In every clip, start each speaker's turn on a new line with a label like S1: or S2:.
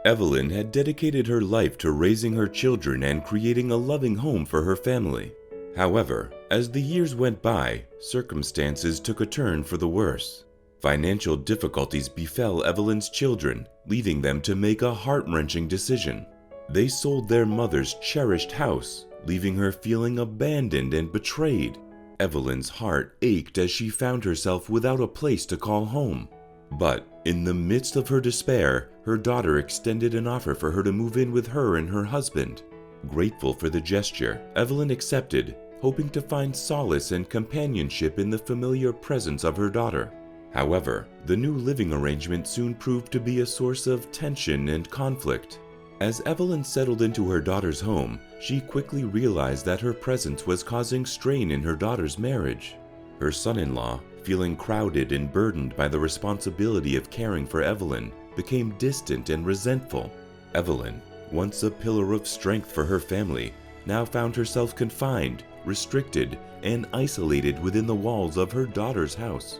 S1: Evelyn had dedicated her life to raising her children and creating a loving home for her family. However, as the years went by, circumstances took a turn for the worse. Financial difficulties befell Evelyn's children, leading them to make a heart-wrenching decision. They sold their mother's cherished house, leaving her feeling abandoned and betrayed. Evelyn's heart ached as she found herself without a place to call home. But in the midst of her despair, her daughter extended an offer for her to move in with her and her husband. Grateful for the gesture, Evelyn accepted, hoping to find solace and companionship in the familiar presence of her daughter. However, the new living arrangement soon proved to be a source of tension and conflict. As Evelyn settled into her daughter's home, she quickly realized that her presence was causing strain in her daughter's marriage. Her son-in-law, feeling crowded and burdened by the responsibility of caring for Evelyn, became distant and resentful. Evelyn, once a pillar of strength for her family, now found herself confined, restricted, and isolated within the walls of her daughter's house.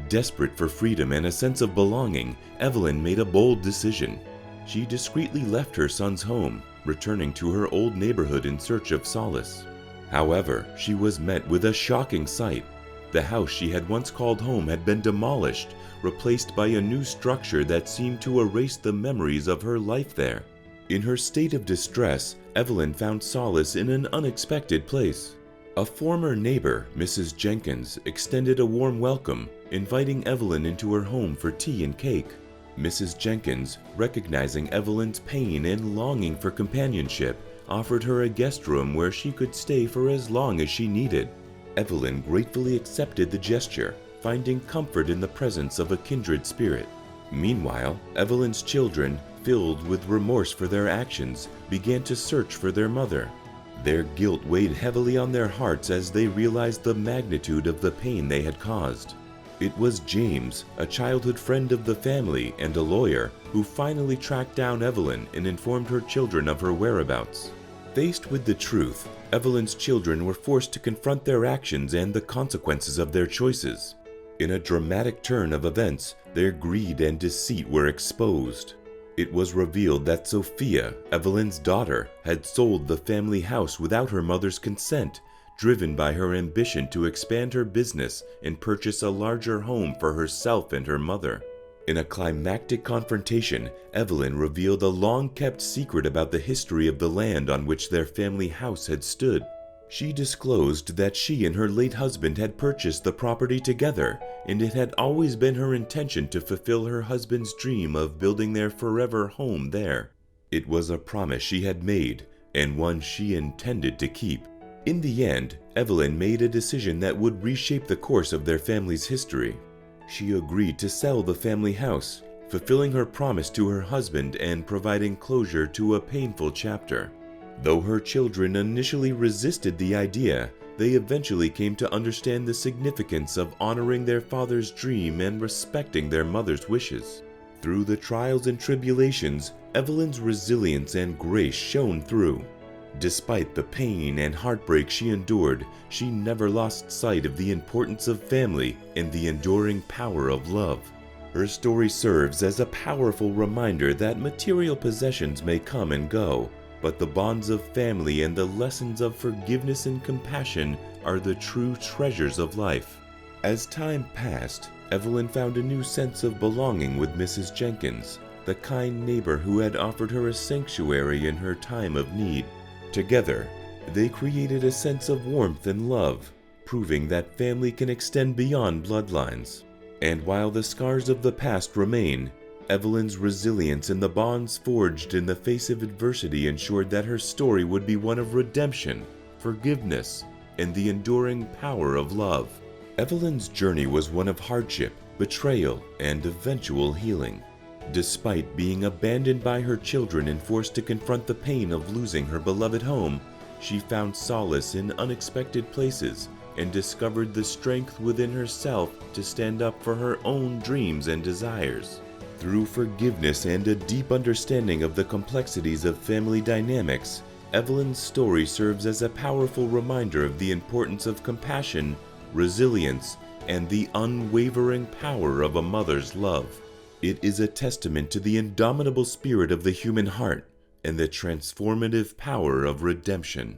S1: Desperate for freedom and a sense of belonging, Evelyn made a bold decision. She discreetly left her son's home, returning to her old neighborhood in search of solace. However, she was met with a shocking sight. The house she had once called home had been demolished, replaced by a new structure that seemed to erase the memories of her life there. In her state of distress, Evelyn found solace in an unexpected place. A former neighbor, Mrs. Jenkins, extended a warm welcome, inviting Evelyn into her home for tea and cake. Mrs. Jenkins, recognizing Evelyn's pain and longing for companionship, offered her a guest room where she could stay for as long as she needed. Evelyn gratefully accepted the gesture, finding comfort in the presence of a kindred spirit. Meanwhile, Evelyn's children, filled with remorse for their actions, began to search for their mother. Their guilt weighed heavily on their hearts as they realized the magnitude of the pain they had caused. It was James, a childhood friend of the family and a lawyer, who finally tracked down Evelyn and informed her children of her whereabouts. Faced with the truth, Evelyn's children were forced to confront their actions and the consequences of their choices. In a dramatic turn of events, their greed and deceit were exposed. It was revealed that Sophia, Evelyn's daughter, had sold the family house without her mother's consent, driven by her ambition to expand her business and purchase a larger home for herself and her mother. In a climactic confrontation, Evelyn revealed a long-kept secret about the history of the land on which their family house had stood. She disclosed that she and her late husband had purchased the property together, and it had always been her intention to fulfill her husband's dream of building their forever home there. It was a promise she had made, and one she intended to keep. In the end, Evelyn made a decision that would reshape the course of their family's history. She agreed to sell the family house, fulfilling her promise to her husband and providing closure to a painful chapter. Though her children initially resisted the idea, they eventually came to understand the significance of honoring their father's dream and respecting their mother's wishes. Through the trials and tribulations, Evelyn's resilience and grace shone through. Despite the pain and heartbreak she endured, she never lost sight of the importance of family and the enduring power of love. Her story serves as a powerful reminder that material possessions may come and go, but the bonds of family and the lessons of forgiveness and compassion are the true treasures of life. As time passed, Evelyn found a new sense of belonging with Mrs. Jenkins, the kind neighbor who had offered her a sanctuary in her time of need. Together, they created a sense of warmth and love, proving that family can extend beyond bloodlines. And while the scars of the past remain, Evelyn's resilience and the bonds forged in the face of adversity ensured that her story would be one of redemption, forgiveness, and the enduring power of love. Evelyn's journey was one of hardship, betrayal, and eventual healing. Despite being abandoned by her children and forced to confront the pain of losing her beloved home, she found solace in unexpected places and discovered the strength within herself to stand up for her own dreams and desires. Through forgiveness and a deep understanding of the complexities of family dynamics, Evelyn's story serves as a powerful reminder of the importance of compassion, resilience, and the unwavering power of a mother's love. It is a testament to the indomitable spirit of the human heart and the transformative power of redemption.